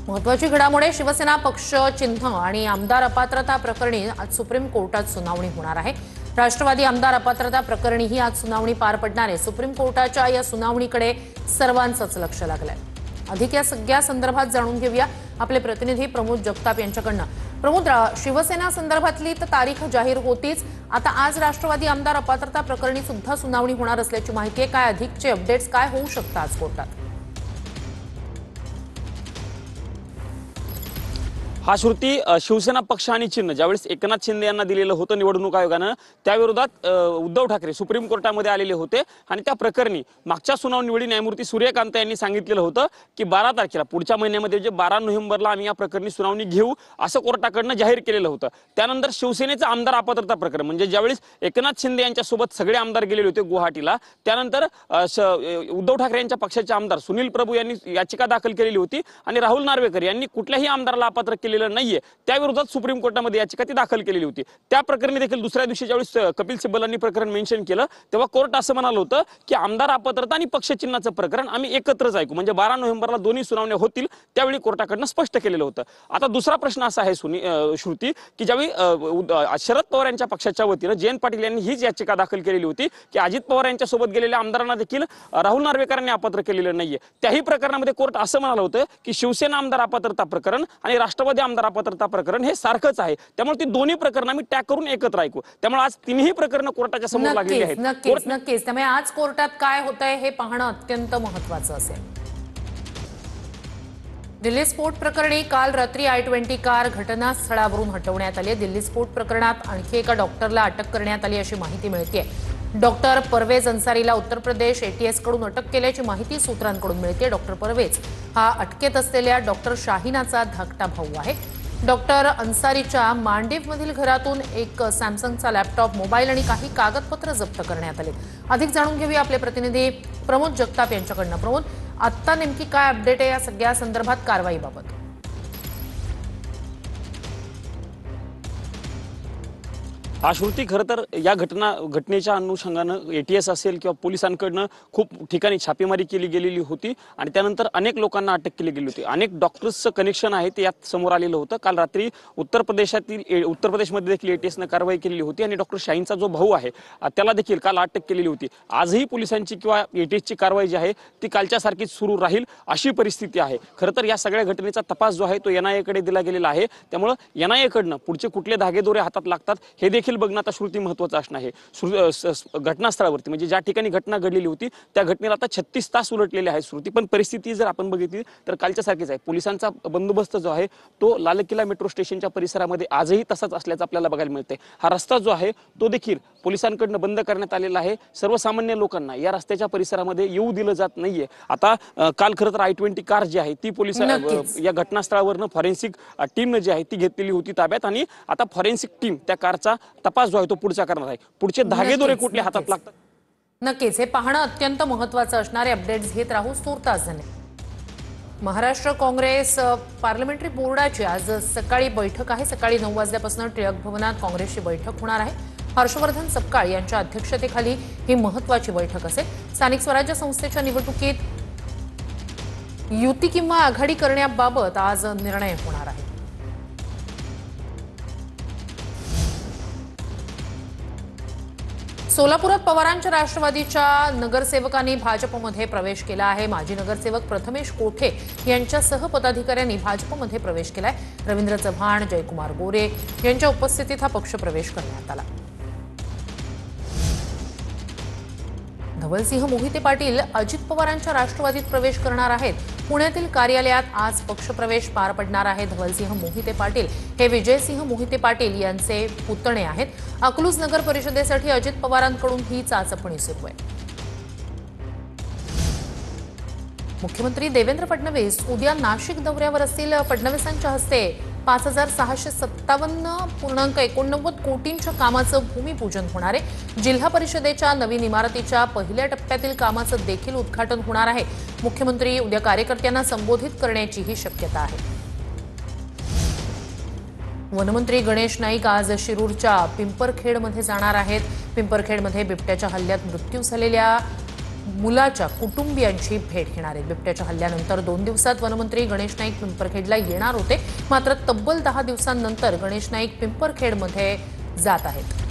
महत्त्वाची घडामोड शिवसेना पक्ष चिन्ह आणि आमदार अपात्रता प्रकरणी आज सुप्रीम कोर्टात सुनावणी होणार आहे। राष्ट्रवादी आमदार अपात्रता प्रकरणीही आज सुनावणी पार पडणार आहे। सुप्रीम कोर्टाच्या या सुनावणीकडे सर्वांचंच लक्ष लागलंय। अधिक या सगळ्या संदर्भात जाणून घेऊया आपले प्रतिनिधी प्रमोद जगताप यांच्याकडनं। प्रमोद, शिवसेना संदर्भातली तर तारीख जाहीर होतीच, आता आज राष्ट्रवादी आमदार अपात्रता प्रकरणी सुद्धा सुनावणी होणार असल्याची माहिती आहे। काय अधिकचे अपडेट्स काय होऊ शकतात आज कोर्टात? हा श्रुती शिवसेना पक्ष आणि चिन्ह ज्यावेळेस एकनाथ शिंदे यांना दिलेलं होतं निवडणूक आयोगानं, त्याविरोधात उद्धव ठाकरे सुप्रीम कोर्टामध्ये आलेले होते आणि त्या प्रकरणी मागच्या सुनावणीवेळी न्यायमूर्ती सूर्यकांत यांनी सांगितलेलं होतं की 12 तारखेला पुढच्या महिन्यामध्ये 12 नोव्हेंबरला आम्ही या प्रकरणी सुनावणी घेऊ असं कोर्टाकडनं जाहीर केलेलं होतं। त्यानंतर शिवसेनेचं आमदार अपात्रता प्रकरण म्हणजे ज्यावेळेस एकनाथ शिंदे यांच्यासोबत सगळे आमदार गेलेले होते गुवाहाटीला, त्यानंतर उद्धव ठाकरे यांच्या पक्षाचे आमदार सुनील प्रभू यांनी याचिका दाखल केलेली होती आणि राहुल नार्वेकर यांनी कुठल्याही आमदाराला अपात्र नाहीये त्याविरोधात सुप्रीम कोर्टामध्ये याचिका ती दाखल केलेली होती। त्या प्रकरणी देखील दुसऱ्या दिवशी ज्यावेळेस कपिल सिब्बलांनी प्रकरण मेन्शन केलं तेव्हा कोर्ट असं म्हणालं होतं की आमदार अपात्रता आणि पक्ष चिन्हाचं प्रकरण आम्ही एकत्रच ऐकू, म्हणजे 12 नोव्हेंबरला दोन्ही सुनावण्या होतील त्यावेळी कोर्टाकडनं स्पष्ट केलेलं होतं। आता दुसरा प्रश्न असा आहे श्रुती की ज्यावेळी शरद पवार यांच्या पक्षाच्या वतीनं जयंत पाटील यांनी हीच याचिका दाखल केलेली होती की अजित पवार यांच्या सोबत गेलेल्या आमदारांना देखील राहुल नार्वेकरांनी अपात्र केलेलं नाहीये। त्याही प्रकरणामध्ये कोर्ट असं म्हणालं होतं की शिवसेना आमदार अपात्रता प्रकरण आणि राष्ट्रवादी आमदार अपात्रता प्रकरण हे सारखंच आहे, त्यामुळे ती दोन्ही प्रकरणं आम्ही टॅग करून एकत्र ऐकू। त्यामुळे आज तिन्ही प्रकरणं कोर्टाच्या समोर लागलेली आहेत। नक्कीच त्यामुळे आज कोर्टात काय होतंय हे पाहणं अत्यंत महत्त्वाचं असेल। दिल्ली स्फोट प्रकरणी काल रात्री I-20 कार घटनास्थळावरून हटवण्यात आली। दिल्ली स्फोट प्रकरणात आणखी एका डॉक्टरला अटक करण्यात आली अशी माहिती मिळते। डॉक्टर परवेज अन्सारीला उत्तर प्रदेश ATS कडून अटक केल्याची माहिती सूत्रांकडून मिळते। डॉक्टर परवेज हा अटकेत असलेल्या डॉक्टर शाहीनाचा धाकटा भाऊ आहे। डॉक्टर अन्सारीच्या मांडीवमधील घरातून एक सॅमसंगचा लॅपटॉप, मोबाईल आणि काही कागदपत्र जप्त करण्यात आले। अधिक जाणून घेऊया आपले प्रतिनिधी प्रमोद जगताप यांच्याकडनं। प्रमोद, आता नेमकी काय अपडेट आहे या सगळ्या संदर्भात कारवाईबाबत? श्रुती, खरं तर या घटनेच्या अनुषंगानं ATS असेल किंवा पोलिसांकडनं खूप ठिकाणी छापेमारी केली गेलेली होती आणि त्यानंतर अनेक लोकांना अटक केली गेली होती। अनेक डॉक्टर्सचं कनेक्शन आहे ते यात समोर आलेलं होतं। काल रात्री उत्तर प्रदेशमध्ये देखील ATSनं कारवाई केलेली होती आणि डॉक्टर शाहीनचा जो भाऊ आहे त्याला देखील काल अटक केलेली होती। आजही पोलिसांची किंवा ATSची कारवाई जी आहे ती कालच्या सारखीच सुरू राहील अशी परिस्थिती आहे। खरं तर या सगळ्या घटनेचा तपास जो आहे तो NIA कडे दिला गेलेला आहे, त्यामुळे NIA कडनं पुढचे कुठले धागेदोरे हातात लागतात हे देखील बघणं आता श्रुती महत्त्वाचं असणं आहे। घटनास्थळावरती म्हणजे ज्या ठिकाणी घटना घडलेली होती त्या घटनेला आता 36 तास उलटलेले आहेत श्रुती, पण परिस्थिती जर आपण बघितली तर कालच्या सारखीच आहे। पोलिसांचा बंदोबस्त जो आहे तो लाल किल्ला मेट्रो स्टेशनच्या परिसरामध्ये आजही तसाच असल्याचं आपल्याला बघायला मिळतंय। हा रस्ता जो आहे तो देखील पोलिसांकडनं बंद करण्यात आलेला आहे। सर्वसामान्य लोकांना या रस्त्याच्या परिसरामध्ये येऊ दिलं जात नाहीये। आता काल खरं तर I-20 कार जी आहे ती या घटनास्थळावरनं फॉरेन्सिक टीमनं जी आहे ती घेतलेली होती ताब्यात आणि आता फॉरेन्सिक टीम त्या कारचा तपास जो आहे तो पुढचा करणार आहे। पुढचे धागेदोरे कुठले हातात लागतात नक्कीच हे पाहणं अत्यंत महत्त्वाचं असणारे अपडेट्स घेत राहू। तूर्तास महाराष्ट्र काँग्रेस पार्लमेंटरी बोर्डाची आज सकाळी बैठक आहे। सकाळी 9 वाजल्यापासून टिळक भवनात काँग्रेसची बैठक होणार आहे। हर्षवर्धन सपकाळ यांच्या अध्यक्षतेखाली ही महत्त्वाची बैठक असेल। स्थानिक स्वराज्य संस्थेच्या निवडणुकीत युती किंवा आघाडी करण्याबाबत आज निर्णय होणार आहे। सोलापुरात पवारांच्या राष्ट्रवादीच्या नगरसेवकांनी भाजपमध्ये प्रवेश केला आहे। माजी नगरसेवक प्रथमेश कोठे यांच्यासह पदाधिकाऱ्यांनी भाजपमध्ये प्रवेश केलाय। रवींद्र चव्हाण, जयकुमार गोरे यांच्या उपस्थितीत हा पक्ष प्रवेश करण्यात आला। धवलसिंह मोहिते पाटील अजित पवारांच्या राष्ट्रवादीत प्रवेश करणार आहेत। पुण्यातील कार्यालयात आज पक्षप्रवेश पार पडणार आहे। धवलसिंह मोहिते पाटील हे विजयसिंह मोहिते पाटील यांचे पुतणे आहेत। अकलूज नगर परिषदेसाठी अजित पवारांकडून ही चाचपणी सुरू आहे। मुख्यमंत्री देवेंद्र फडणवीस उद्या नाशिक दौऱ्यावर असतील। फडणवीसांच्या हस्ते 5657.89 कोटींच्या कामाचं भूमिपूजन होणार आहे। जिल्हा परिषदेच्या नवीन इमारतीच्या पहिल्या टप्प्यातील कामाचं देखील उद्घाटन होणार आहे। मुख्यमंत्री उद्या कार्यकर्त्यांना संबोधित करण्याचीही शक्यता आहे। वनमंत्री गणेश नाईक आज शिरूरच्या पिंपरखेडमध्ये जाणार आहेत। पिंपरखेडमध्ये बिबट्याच्या हल्ल्यात मृत्यू झालेल्या मुलाच्या कुटुंबियांची भेट घेणार आहेत। बिबट्याच्या हल्ल्यानंतर 2 दिवसात वनमंत्री गणेश नाईक पिंपरखेडला येणार होते, मात्र तब्बल 10 दिवसांनंतर गणेश नाईक पिंपरखेडमध्ये जात आहेत।